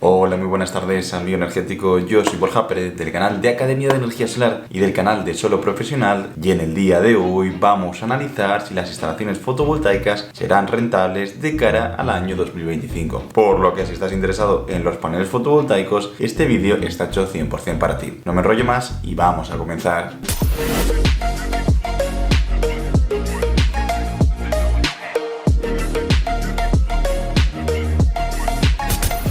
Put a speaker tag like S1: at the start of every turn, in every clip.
S1: Hola, muy buenas tardes, amigo energético. Yo soy Borja Pérez del canal de Academia de Energía Solar y del canal de Solo Profesional, y en el día de hoy vamos a analizar si las instalaciones fotovoltaicas serán rentables de cara al año 2025. Por lo que si estás interesado en los paneles fotovoltaicos, este vídeo está hecho 100% para ti. No me enrollo más y vamos a comenzar.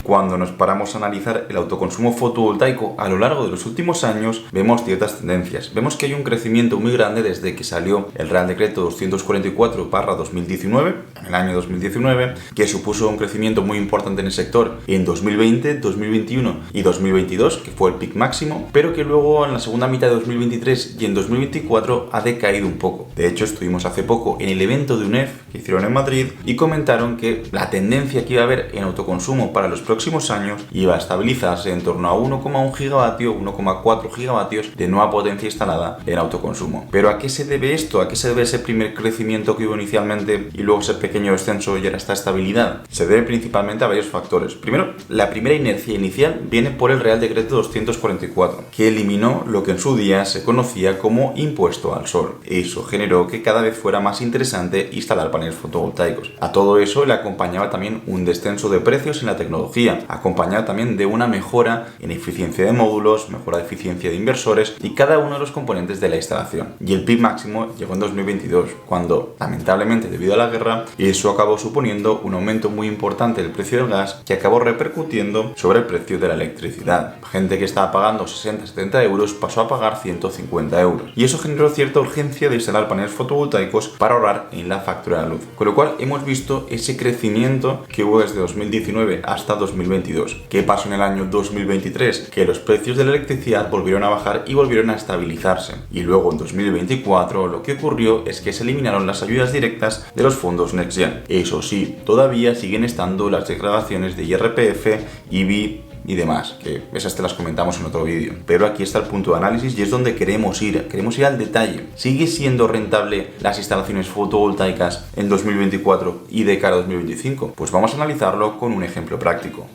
S1: Cuando nos paramos a analizar el autoconsumo fotovoltaico a lo largo de los últimos años, vemos ciertas tendencias. Vemos que hay un crecimiento muy grande desde que salió el Real Decreto 244/2019, en el año 2019, que supuso un crecimiento muy importante en el sector en 2020, 2021 y 2022, que fue el pic máximo, pero que luego en la segunda mitad de 2023 y en 2024 ha decaído un poco. De hecho, estuvimos hace poco en el evento de UNEF que hicieron en Madrid y comentaron que la tendencia que iba a haber en autoconsumo para los próximos años iba a estabilizarse en torno a 1,1 gigavatio, 1,4 gigavatios de nueva potencia instalada en autoconsumo. ¿Pero a qué se debe esto? ¿A qué se debe ese primer crecimiento que hubo inicialmente y luego ese pequeño descenso y ahora esta estabilidad? Se debe principalmente a varios factores. Primero, la primera inercia inicial viene por el Real Decreto 244, que eliminó lo que en su día se conocía como impuesto al sol. Eso generó que cada vez fuera más interesante instalar paneles fotovoltaicos. A todo eso le acompañaba también un descenso de precios en la tecnología, acompañado también de una mejora en eficiencia de módulos, mejora de eficiencia de inversores y cada uno de los componentes de la instalación. Y el pic máximo llegó en 2022, cuando lamentablemente debido a la guerra eso acabó suponiendo un aumento muy importante del precio del gas, que acabó repercutiendo sobre el precio de la electricidad. Gente que estaba pagando 60-70 euros pasó a pagar 150 euros, y eso generó cierta urgencia de instalar paneles fotovoltaicos para ahorrar en la factura de luz, con lo cual hemos visto ese crecimiento que hubo desde 2019 hasta 2022. ¿Qué pasó en el año 2023? Que los precios de la electricidad volvieron a bajar y volvieron a estabilizarse. Y luego en 2024 lo que ocurrió es que se eliminaron las ayudas directas de los fondos Next Gen. Eso sí, todavía siguen estando las declaraciones de IRPF, IBI y demás, que esas te las comentamos en otro vídeo. Pero aquí está el punto de análisis y es donde queremos ir al detalle. ¿Sigue siendo rentable las instalaciones fotovoltaicas en 2024 y de cara a 2025? Pues vamos a analizarlo con un ejemplo práctico.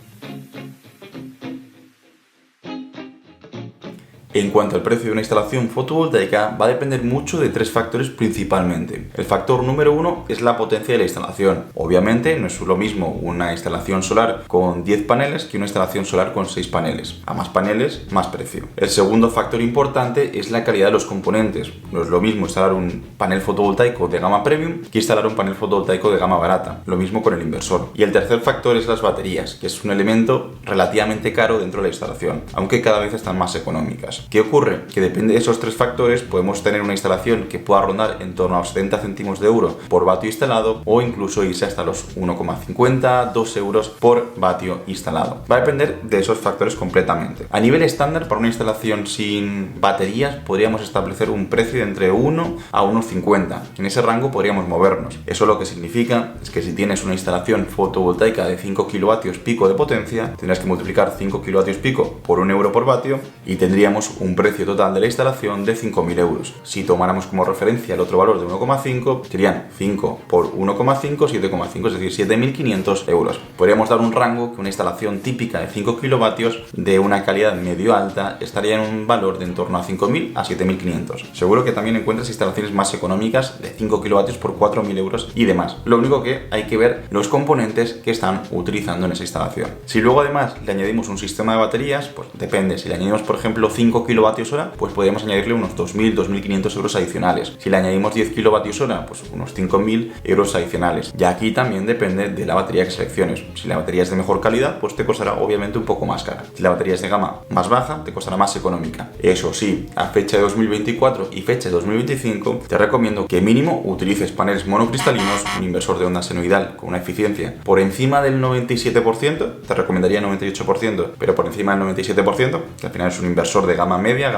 S1: En cuanto al precio de una instalación fotovoltaica, va a depender mucho de tres factores principalmente. El factor número uno es la potencia de la instalación. Obviamente no es lo mismo una instalación solar con 10 paneles que una instalación solar con 6 paneles. A más paneles, más precio. El segundo factor importante es la calidad de los componentes. No es lo mismo instalar un panel fotovoltaico de gama premium que instalar un panel fotovoltaico de gama barata. Lo mismo con el inversor. Y el tercer factor es las baterías, que es un elemento relativamente caro dentro de la instalación, aunque cada vez están más económicas. ¿Qué ocurre? Que depende de esos tres factores podemos tener una instalación que pueda rondar en torno a los 70 céntimos de euro por vatio instalado, o incluso irse hasta los 1,50, 2 euros por vatio instalado. Va a depender de esos factores completamente. A nivel estándar, para una instalación sin baterías podríamos establecer un precio de entre 1 a 1,50. En ese rango podríamos movernos. Eso lo que significa es que si tienes una instalación fotovoltaica de 5 kilovatios pico de potencia, tendrás que multiplicar 5 kilovatios pico por 1 euro por vatio y tendríamos un precio total de la instalación de 5.000 euros. Si tomáramos como referencia el otro valor de 1,5, serían 5 por 1,5, 7,5, es decir, 7.500 euros. Podríamos dar un rango que una instalación típica de 5 kilovatios de una calidad medio alta estaría en un valor de en torno a 5.000 a 7.500. Seguro que también encuentras instalaciones más económicas de 5 kilovatios por 4.000 euros y demás. Lo único que hay que ver los componentes que están utilizando en esa instalación. Si luego además le añadimos un sistema de baterías, pues depende. Si le añadimos por ejemplo 5 kilovatios hora, pues podríamos añadirle unos 2.000, 2.500 euros adicionales. Si le añadimos 10 kilovatios hora, pues unos 5.000 euros adicionales. Y aquí también depende de la batería que selecciones. Si la batería es de mejor calidad, pues te costará obviamente un poco más cara. Si la batería es de gama más baja, te costará más económica. Eso sí, a fecha de 2024 y fecha de 2025, te recomiendo que mínimo utilices paneles monocristalinos, un inversor de onda senoidal con una eficiencia por encima del 97%, te recomendaría 98%, pero por encima del 97%, que al final es un inversor de gama media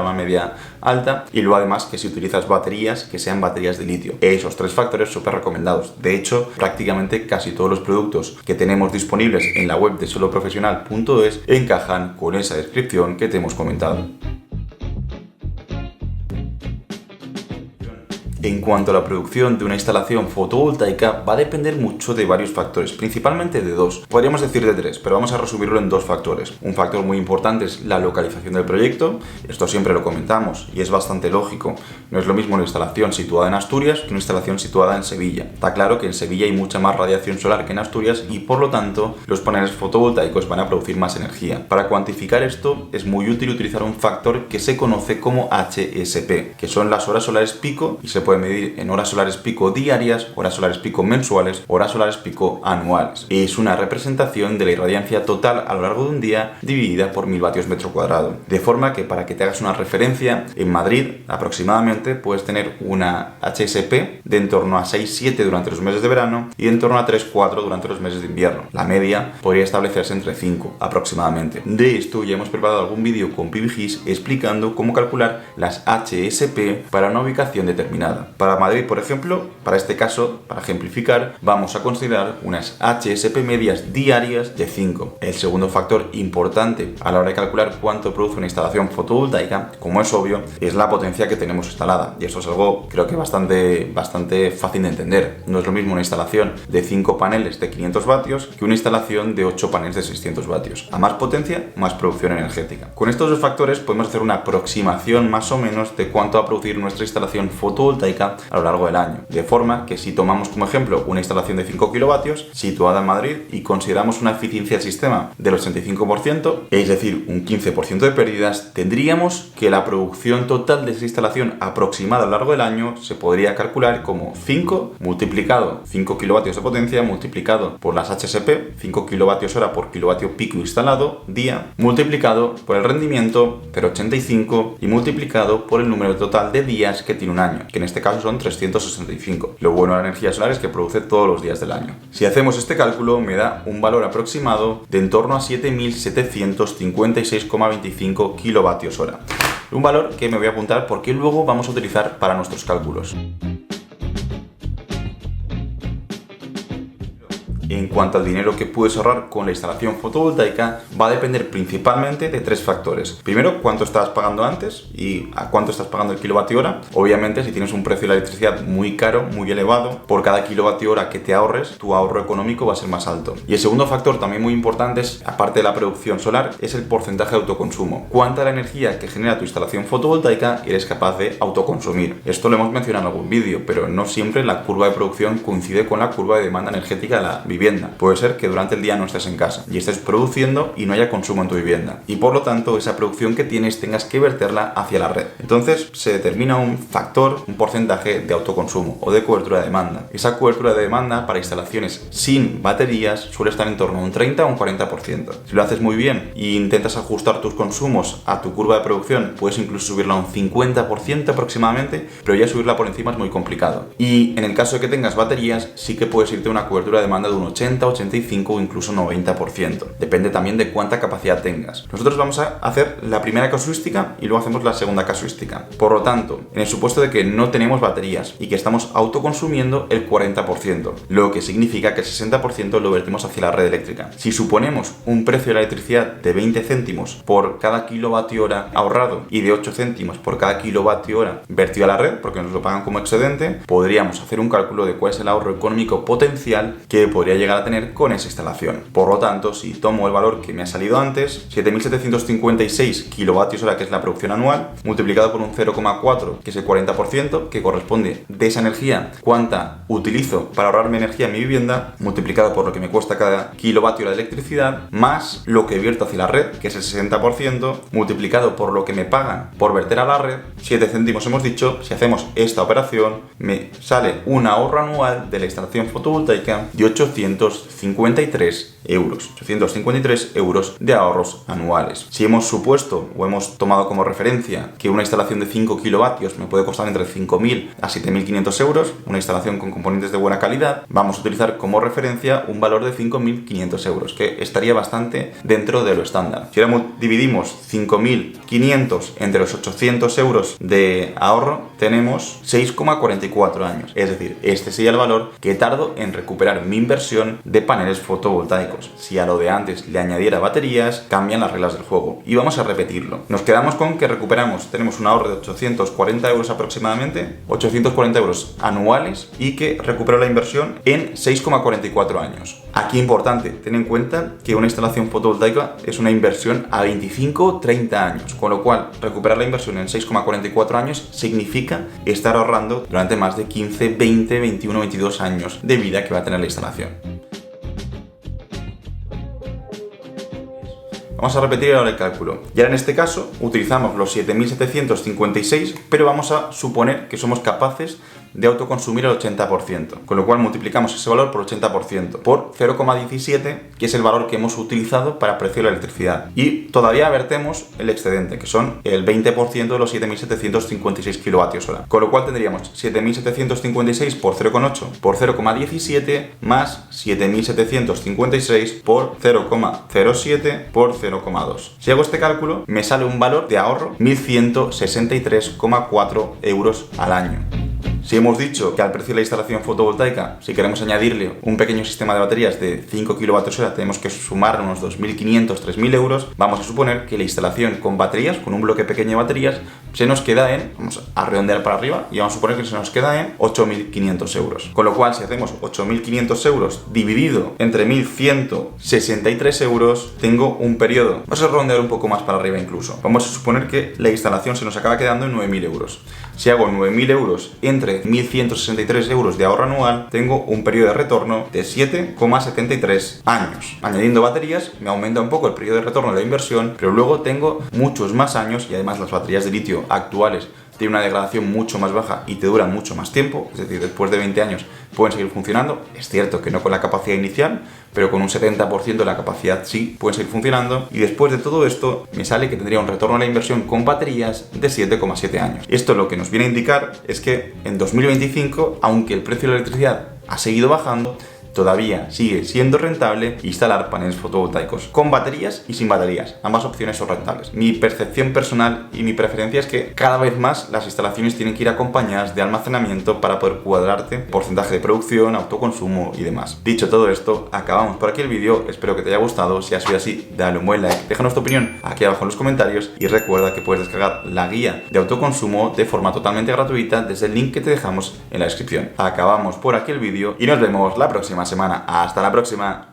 S1: alta, y luego además que si utilizas baterías, que sean baterías de litio. Esos tres factores súper recomendados. De hecho, prácticamente casi todos los productos que tenemos disponibles en la web de soloprofesional.es encajan con esa descripción que te hemos comentado. En cuanto a la producción de una instalación fotovoltaica, va a depender mucho de varios factores, principalmente de dos. Podríamos decir de tres, pero vamos a resumirlo en dos factores. Un factor muy importante es la localización del proyecto. Esto siempre lo comentamos y es bastante lógico. No es lo mismo una instalación situada en Asturias que una instalación situada en Sevilla. Está claro que en Sevilla hay mucha más radiación solar que en Asturias y por lo tanto los paneles fotovoltaicos van a producir más energía. Para cuantificar esto es muy útil utilizar un factor que se conoce como HSP, que son las horas solares pico y se puede medir en horas solares pico diarias, horas solares pico mensuales, horas solares pico anuales. Es una representación de la irradiancia total a lo largo de un día dividida por 1000 vatios metro cuadrado. De forma que, para que te hagas una referencia, en Madrid aproximadamente puedes tener una HSP de en torno a 6-7 durante los meses de verano y en torno a 3-4 durante los meses de invierno. La media podría establecerse entre 5 aproximadamente. De esto ya hemos preparado algún vídeo con PBGIS explicando cómo calcular las HSP para una ubicación determinada. Para Madrid, por ejemplo, para este caso, para ejemplificar, vamos a considerar unas HSP medias diarias de 5. El segundo factor importante a la hora de calcular cuánto produce una instalación fotovoltaica, como es obvio, es la potencia que tenemos instalada. Y esto es algo, creo que bastante fácil de entender. No es lo mismo una instalación de 5 paneles de 500 vatios que una instalación de 8 paneles de 600 vatios. A más potencia, más producción energética. Con estos dos factores podemos hacer una aproximación más o menos de cuánto va a producir nuestra instalación fotovoltaica a lo largo del año. De forma que si tomamos como ejemplo una instalación de 5 kilovatios situada en Madrid y consideramos una eficiencia del sistema del 85%, es decir, un 15% de pérdidas, tendríamos que la producción total de esa instalación aproximada a lo largo del año se podría calcular como 5 multiplicado 5 kilovatios de potencia multiplicado por las HSP, 5 kilovatios hora por kilovatio pico instalado día, multiplicado por el rendimiento 0,85 y multiplicado por el número total de días que tiene un año, que en este caso son 365. Lo bueno de la energía solar es que produce todos los días del año. Si hacemos este cálculo me da un valor aproximado de en torno a 7.756,25 kilovatios hora. Un valor que me voy a apuntar porque luego vamos a utilizar para nuestros cálculos. En cuanto al dinero que puedes ahorrar con la instalación fotovoltaica, va a depender principalmente de tres factores. Primero, cuánto estabas pagando antes y a cuánto estás pagando el kilovatio hora. Obviamente, si tienes un precio de la electricidad muy caro, muy elevado, por cada kilovatio hora que te ahorres, tu ahorro económico va a ser más alto. Y el segundo factor también muy importante es, aparte de la producción solar, es el porcentaje de autoconsumo. Cuánta de la energía que genera tu instalación fotovoltaica eres capaz de autoconsumir. Esto lo hemos mencionado en algún vídeo, pero no siempre la curva de producción coincide con la curva de demanda energética de la vivienda. Puede ser que durante el día no estés en casa y estés produciendo y no haya consumo en tu vivienda y por lo tanto esa producción que tienes tengas que verterla hacia la red. Entonces se determina un factor, un porcentaje de autoconsumo o de cobertura de demanda. Esa cobertura de demanda para instalaciones sin baterías suele estar en torno a un 30 o un 40%. Si lo haces muy bien e intentas ajustar tus consumos a tu curva de producción, puedes incluso subirla a un 50% aproximadamente, pero ya subirla por encima es muy complicado. Y en el caso de que tengas baterías, sí que puedes irte a una cobertura de demanda de un 80, 85 o incluso 90%. Depende también de cuánta capacidad tengas. Nosotros vamos a hacer la primera casuística y luego hacemos la segunda casuística. Por lo tanto, en el supuesto de que no tenemos baterías y que estamos autoconsumiendo el 40%, lo que significa que el 60% lo vertimos hacia la red eléctrica. Si suponemos un precio de la electricidad de 20 céntimos por cada kilovatio hora ahorrado y de 8 céntimos por cada kilovatio hora vertido a la red, porque nos lo pagan como excedente, podríamos hacer un cálculo de cuál es el ahorro económico potencial que podría llegar a tener con esa instalación. Por lo tanto, si tomo el valor que me ha salido antes, 7.756 kilovatios hora, que es la producción anual, multiplicado por un 0,4, que es el 40%, que corresponde de esa energía, cuánta utilizo para ahorrarme energía en mi vivienda, multiplicado por lo que me cuesta cada kilovatio hora de electricidad, más lo que vierto hacia la red, que es el 60%, multiplicado por lo que me pagan por verter a la red, 7 céntimos hemos dicho. Si hacemos esta operación, me sale un ahorro anual de la instalación fotovoltaica de 853 euros. 853 euros de ahorros anuales. Si hemos supuesto o hemos tomado como referencia que una instalación de 5 kilovatios me puede costar entre 5.000 a 7.500 euros, una instalación con componentes de buena calidad, vamos a utilizar como referencia un valor de 5.500 euros, que estaría bastante dentro de lo estándar. Si ahora dividimos 5.500 entre los 800 euros de ahorro, tenemos 6,44 años. Es decir, este sería el valor que tardo en recuperar mi inversión inversión de paneles fotovoltaicos. Si a lo de antes le añadiera baterías, cambian las reglas del juego. Y vamos a repetirlo. Nos quedamos con que tenemos un ahorro de 840 euros aproximadamente, 840 euros anuales, y que recupero la inversión en 6,44 años. Aquí importante, ten en cuenta que una instalación fotovoltaica es una inversión a 25-30 años, con lo cual recuperar la inversión en 6,44 años significa estar ahorrando durante más de 15, 20, 21, 22 años de vida que va a tener la instalación. Vamos a repetir ahora el cálculo. Ya en este caso utilizamos los 7.756, pero vamos a suponer que somos capaces de autoconsumir el 80%, con lo cual multiplicamos ese valor por 80%, por 0,17, que es el valor que hemos utilizado para precio de la electricidad. Y todavía vertemos el excedente, que son el 20% de los 7.756 kWh. Con lo cual tendríamos 7.756 por 0,8 por 0,17 más 7.756 por 0,07 por 0,2. Si hago este cálculo, me sale un valor de ahorro 1.163,4 euros al año. Si hemos dicho que al precio de la instalación fotovoltaica, si queremos añadirle un pequeño sistema de baterías de 5 kWh, tenemos que sumar unos 2.500-3.000 euros, vamos a suponer que la instalación con baterías, con un bloque pequeño de baterías, se nos queda vamos a redondear para arriba y vamos a suponer que se nos queda en 8.500 euros. Con lo cual, si hacemos 8.500 euros dividido entre 1.163 euros, tengo un periodo. Vamos a redondear un poco más para arriba incluso. Vamos a suponer que la instalación se nos acaba quedando en 9.000 euros. Si hago 9.000 euros entre 1.163 euros de ahorro anual, tengo un periodo de retorno de 7,73 años. Añadiendo baterías, me aumenta un poco el periodo de retorno de la inversión, pero luego tengo muchos más años y además las baterías de litio actuales tienen una degradación mucho más baja y te duran mucho más tiempo, es decir, después de 20 años pueden seguir funcionando. Es cierto que no con la capacidad inicial, pero con un 70% de la capacidad sí pueden seguir funcionando, y después de todo esto me sale que tendría un retorno a la inversión con baterías de 7,7 años. Esto lo que nos viene a indicar es que en 2025, aunque el precio de la electricidad ha seguido bajando, todavía sigue siendo rentable instalar paneles fotovoltaicos con baterías y sin baterías. Ambas opciones son rentables. Mi percepción personal y mi preferencia es que cada vez más las instalaciones tienen que ir acompañadas de almacenamiento para poder cuadrarte porcentaje de producción, autoconsumo y demás. Dicho todo esto, acabamos por aquí el vídeo. Espero que te haya gustado. Si ha sido así, dale un buen like, déjanos tu opinión aquí abajo en los comentarios y recuerda que puedes descargar la guía de autoconsumo de forma totalmente gratuita desde el link que te dejamos en la descripción. Acabamos por aquí el vídeo y nos vemos la próxima semana. Hasta la próxima.